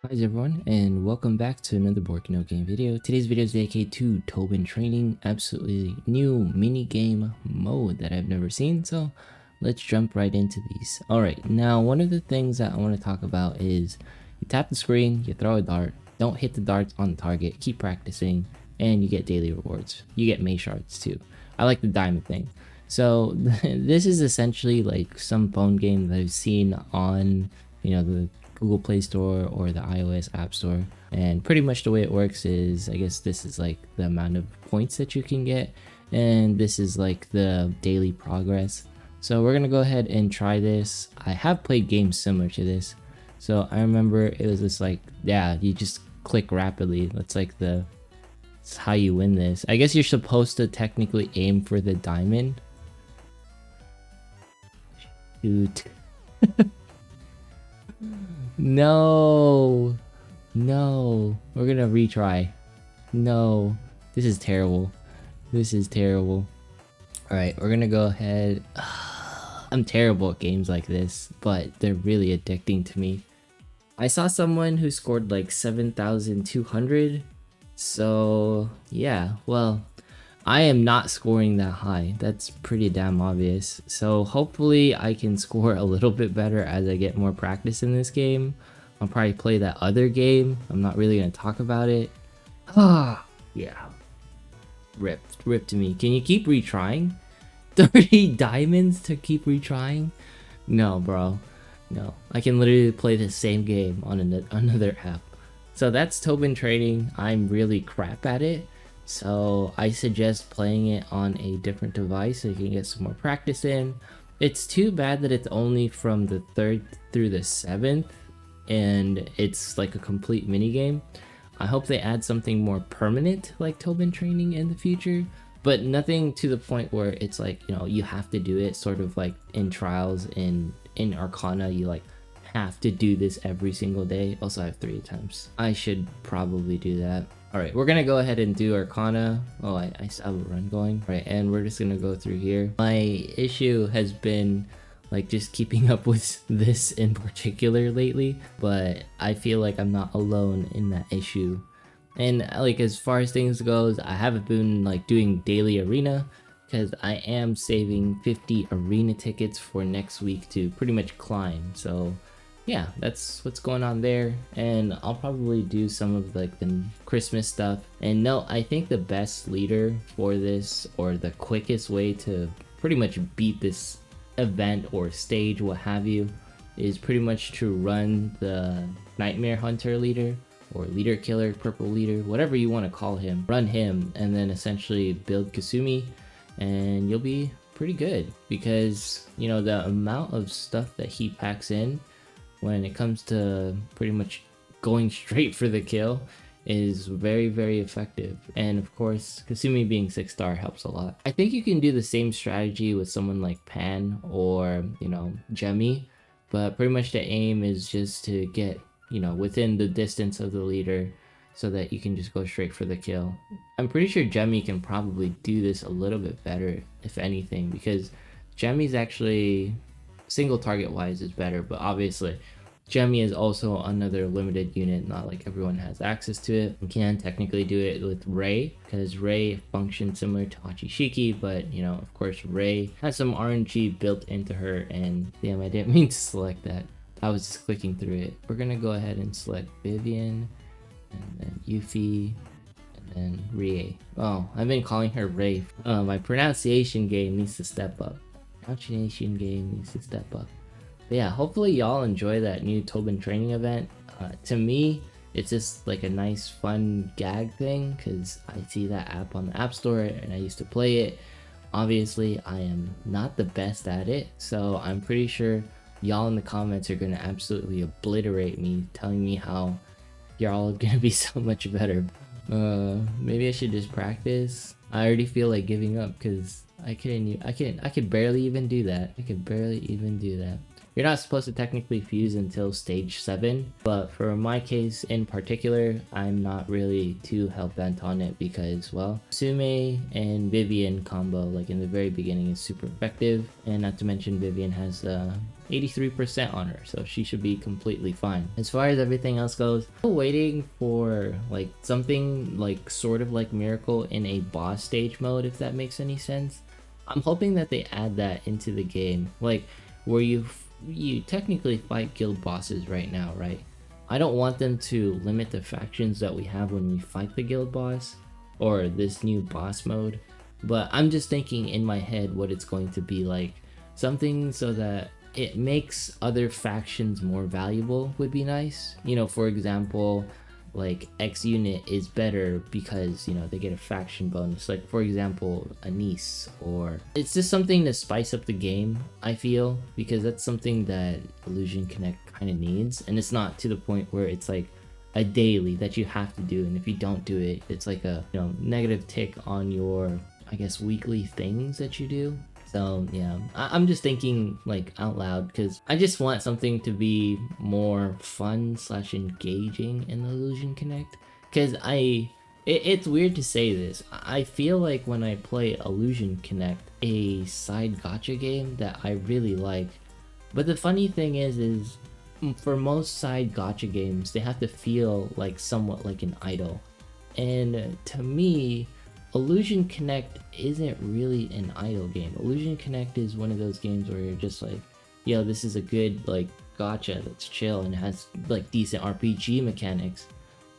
Hi everyone, and welcome back to another No game video. Today's video is dedicated to Tobun training, absolutely new mini game mode that I've never seen. So let's jump right into these. Alright, now one of the things that I want to talk about is you tap the screen, you throw a dart, don't hit the darts on the target, keep practicing, and you get daily rewards. You get May shards too. I like the diamond thing. So this is essentially like some phone game that I've seen on, the Google Play Store or the iOS App Store. And pretty much the way it works is, I guess this is like the amount of points that you can get, and this is like the daily progress. So we're gonna go ahead and try this. I have played games similar to this. So I remember it was just like, yeah, you just click rapidly. That's how you win this. I guess you're supposed to technically aim for the diamond. Shoot. No, we're gonna retry. No, this is terrible. All right, we're gonna go ahead. I'm terrible at games like this, but they're really addicting to me. I saw someone who scored like 7,200. So yeah, well, I am not scoring that high. That's pretty damn obvious. So hopefully I can score a little bit better as I get more practice in this game. I'll probably play that other game. I'm not really going to talk about it. Ah, yeah. Rip to me. Can you keep retrying? 30 diamonds to keep retrying? No, bro. No. I can literally play the same game on another app. So that's Tobun trading. I'm really crap at it. So I suggest playing it on a different device so you can get some more practice in. It's too bad that it's only from the 3rd through the 7th and it's like a complete mini game. I hope they add something more permanent like Tobun training in the future, but nothing to the point where it's like, you have to do it, sort of like in trials in Arcana, you like have to do this every single day. Also, I have 3 attempts. I should probably do that. Alright, we're gonna go ahead and do Arcana. Oh, I still have a run going. Alright, and we're just gonna go through here. My issue has been like just keeping up with this in particular lately, but I feel like I'm not alone in that issue. And like as far as things goes, I haven't been like doing daily arena because I am saving 50 arena tickets for next week to pretty much climb. So yeah, that's what's going on there, and I'll probably do some of like the Christmas stuff. And no, I think the best leader for this, or the quickest way to pretty much beat this event or stage, what have you, is pretty much to run the Nightmare Hunter leader or leader killer, purple leader, whatever you want to call him. Run him and then essentially build Kasumi, and you'll be pretty good because the amount of stuff that he packs in when it comes to pretty much going straight for the kill is very, very effective. And of course, Kasumi being 6-star helps a lot. I think you can do the same strategy with someone like Pan or, Jemmy, but pretty much the aim is just to get, within the distance of the leader so that you can just go straight for the kill. I'm pretty sure Jemmy can probably do this a little bit better, if anything, because Jemmy's actually single target wise is better, but obviously Jemmy is also another limited unit, not like everyone has access to it. You can technically do it with Ray, because Ray functions similar to Hachishiki, but of course Ray has some RNG built into her, and damn, I didn't mean to select that. I was just clicking through it. We're gonna go ahead and select Vivian, and then Yuffie, and then Rie. Oh, I've been calling her Ray. My pronunciation game needs to step up. Pronunciation game needs to step up. But yeah, hopefully y'all enjoy that new Tobun training event. To me, it's just like a nice fun gag thing because I see that app on the App Store and I used to play it. Obviously, I am not the best at it, so I'm pretty sure y'all in the comments are going to absolutely obliterate me, telling me how y'all are going to be so much better. Maybe I should just practice. I already feel like giving up because I could barely even do that. You're not supposed to technically fuse until stage 7, but for my case in particular, I'm not really too hell-bent on it because, well, Sume and Vivian combo, like in the very beginning, is super effective, and not to mention Vivian has 83% on her, so she should be completely fine. As far as everything else goes, I'm waiting for like something like sort of like Miracle in a boss stage mode, if that makes any sense. I'm hoping that they add that into the game, like where you technically fight guild bosses right now, right? I don't want them to limit the factions that we have when we fight the guild boss or this new boss mode, but I'm just thinking in my head what it's going to be like. Something so that it makes other factions more valuable would be nice. You know, for example, like X unit is better because, you know, they get a faction bonus, like for example Anise, or it's just something to spice up the game, I feel, because that's something that Illusion Connect kind of needs, and it's not to the point where it's like a daily that you have to do, and if you don't do it, it's like a, you know, negative tick on your, I guess, weekly things that you do. So yeah, I'm just thinking like out loud because I just want something to be more fun / engaging in the Illusion Connect. Because it's weird to say this, I feel like when I play Illusion Connect, a side gacha game that I really like. But the funny thing is for most side gacha games, they have to feel like somewhat like an idol. And to me, Illusion Connect isn't really an idle game. Illusion Connect is one of those games where you're just like, yo, this is a good like gacha that's chill and has like decent RPG mechanics.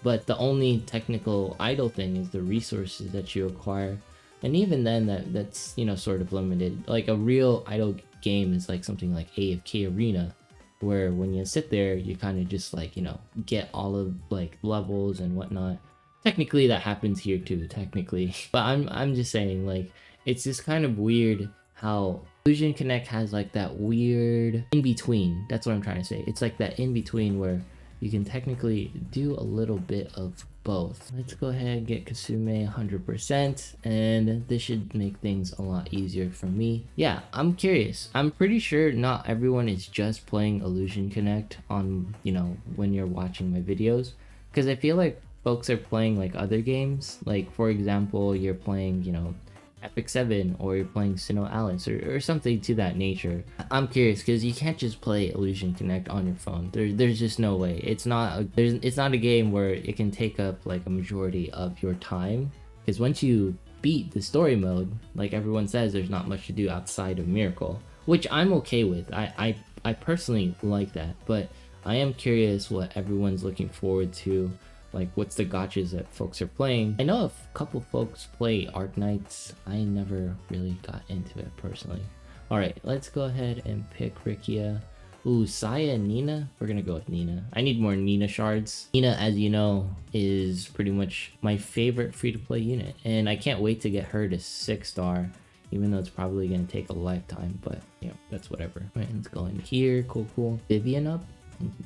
But the only technical idle thing is the resources that you acquire. And even then that's, you know, sort of limited. Like a real idle game is like something like AFK Arena, where when you sit there, you kind of just like, you know, get all of like levels and whatnot. Technically that happens here too, technically. But I'm just saying, like, it's just kind of weird how Illusion Connect has like that weird in-between. That's what I'm trying to say. It's like that in-between where you can technically do a little bit of both. Let's go ahead and get Kasume 100%, and this should make things a lot easier for me. Yeah, I'm curious. I'm pretty sure not everyone is just playing Illusion Connect on, you know, when you're watching my videos, because I feel like folks are playing like other games, like for example you're playing, you know, Epic 7, or you're playing Sinnoh Alice, or something to that nature. I'm curious because you can't just play Illusion Connect on your phone. There's just no way. It's not a game where it can take up like a majority of your time, because once you beat the story mode, like everyone says, there's not much to do outside of Miracle, which I'm okay with. I personally like that, but I am curious what everyone's looking forward to. Like, what's the gachas that folks are playing? I know a couple folks play Arknights. I never really got into it personally. Alright, let's go ahead and pick Rikia. Ooh, Saya and Nina? We're gonna go with Nina. I need more Nina shards. Nina, as you know, is pretty much my favorite free-to-play unit, and I can't wait to get her to 6-star, even though it's probably gonna take a lifetime, but, you know, that's whatever. Alright, let's go in here. Cool. Vivian up?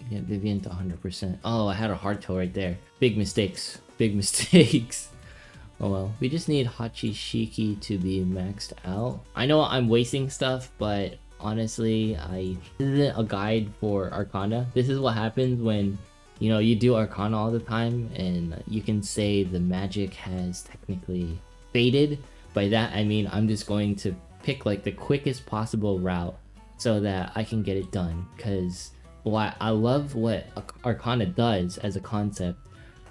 Yeah, Vivian to 100%. Oh, I had a hard toe right there. Big mistakes. Oh well. We just need Hachishiki to be maxed out. I know I'm wasting stuff, but honestly, this isn't a guide for Arcana. This is what happens when, you know, you do Arcana all the time, and you can say the magic has technically faded. By that, I mean I'm just going to pick like the quickest possible route so that I can get it done, because well, I love what Arcana does as a concept.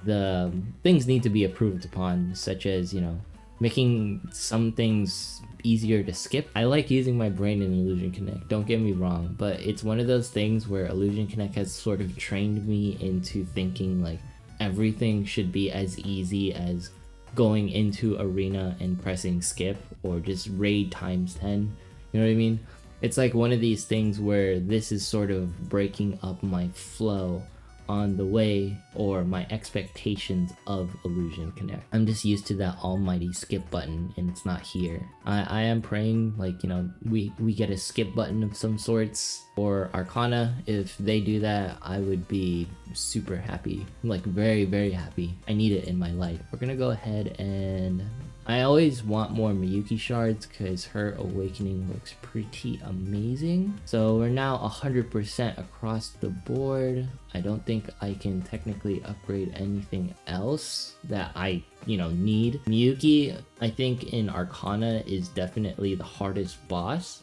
The things need to be improved upon, such as, you know, making some things easier to skip. I like using my brain in Illusion Connect, don't get me wrong, but it's one of those things where Illusion Connect has sort of trained me into thinking like everything should be as easy as going into arena and pressing skip, or just raid times 10. You know what I mean? It's like one of these things where this is sort of breaking up my flow on the way, or my expectations of Illusion Connect. I'm just used to that almighty skip button, and it's not here. I am praying, like, you know, we get a skip button of some sorts for Arcana. If they do that, I would be super happy, like very, very happy. I need it in my life. We're gonna go ahead and I always want more Miyuki shards because her awakening looks pretty amazing. So we're now 100% across the board. I don't think I can technically upgrade anything else that I, you know, need. Miyuki, I think in Arcana is definitely the hardest boss.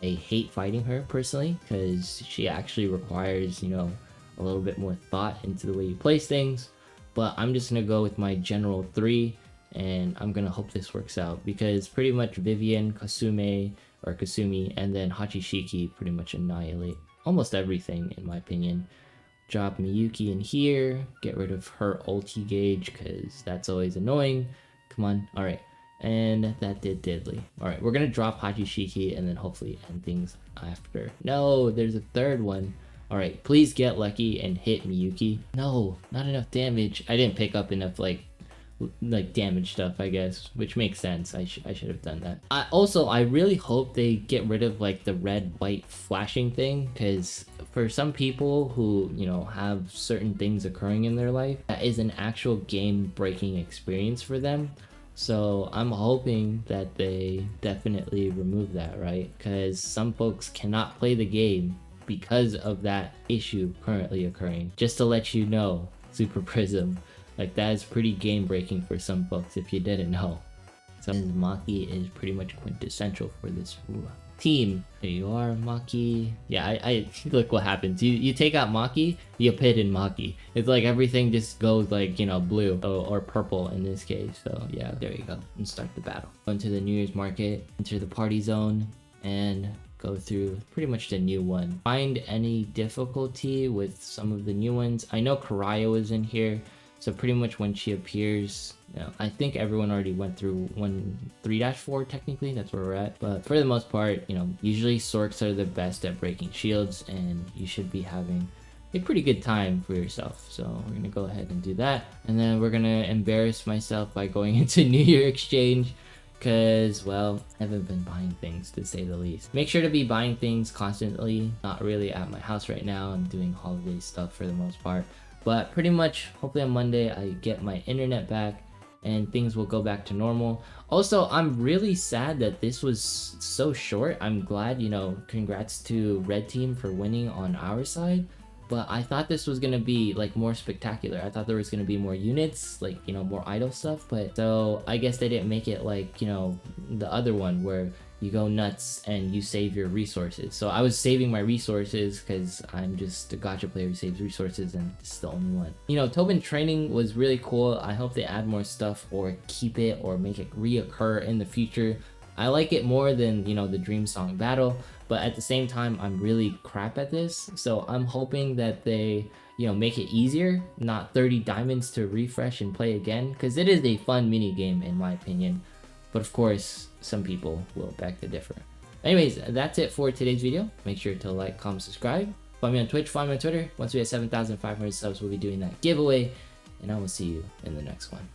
I hate fighting her personally because she actually requires, you know, a little bit more thought into the way you place things. But I'm just gonna go with my general 3, and I'm gonna hope this works out because pretty much Vivian, Kasumi, and then Hachishiki pretty much annihilate almost everything in my opinion. Drop Miyuki in here, get rid of her ulti gauge because that's always annoying. Come on, alright. And that did diddly. Alright, we're gonna drop Hachishiki and then hopefully end things after. No, there's a third one. Alright, please get lucky and hit Miyuki. No, not enough damage. I didn't pick up enough like damage stuff, I guess, which makes sense. I should have done that. I really hope they get rid of like the red white flashing thing, because for some people who, you know, have certain things occurring in their life, that is an actual game breaking experience for them. So I'm hoping that they definitely remove that, right? Because some folks cannot play the game because of that issue currently occurring. Just to let you know, Super Prism, like that is pretty game breaking for some folks if you didn't know. So Maki is pretty much quintessential for this team. There you are, Maki. Yeah, I look what happens. You take out Maki, you pit in Maki. It's like everything just goes like, you know, blue or purple in this case. So yeah, there you go. And start the battle. Go into the New Year's market, enter the party zone, and go through pretty much the new one. Find any difficulty with some of the new ones. I know Karaya was in here. So pretty much when she appears, you know, I think everyone already went through 3-4 technically, that's where we're at. But for the most part, you know, usually Sorks are the best at breaking shields and you should be having a pretty good time for yourself. So we're gonna go ahead and do that. And then we're gonna embarrass myself by going into New Year exchange because, well, I haven't been buying things to say the least. Make sure to be buying things constantly. Not really at my house right now. I'm doing holiday stuff for the most part. But pretty much, hopefully on Monday, I get my internet back and things will go back to normal. Also, I'm really sad that this was so short. I'm glad, you know, congrats to Red Team for winning on our side. But I thought this was gonna be like more spectacular. I thought there was gonna be more units, like, you know, more idle stuff. But so I guess they didn't make it like, you know, the other one where you go nuts and you save your resources. So I was saving my resources because I'm just a gacha player who saves resources, and this is the only one. You know, Tobun training was really cool. I hope they add more stuff or keep it or make it reoccur in the future. I like it more than, you know, the Dream Song battle, but at the same time, I'm really crap at this. So I'm hoping that they, you know, make it easier, not 30 diamonds to refresh and play again, because it is a fun mini game in my opinion. But of course, some people will beg to differ. Anyways, that's it for today's video. Make sure to like, comment, subscribe. Follow me on Twitch, follow me on Twitter. Once we have 7,500 subs, we'll be doing that giveaway. And I will see you in the next one.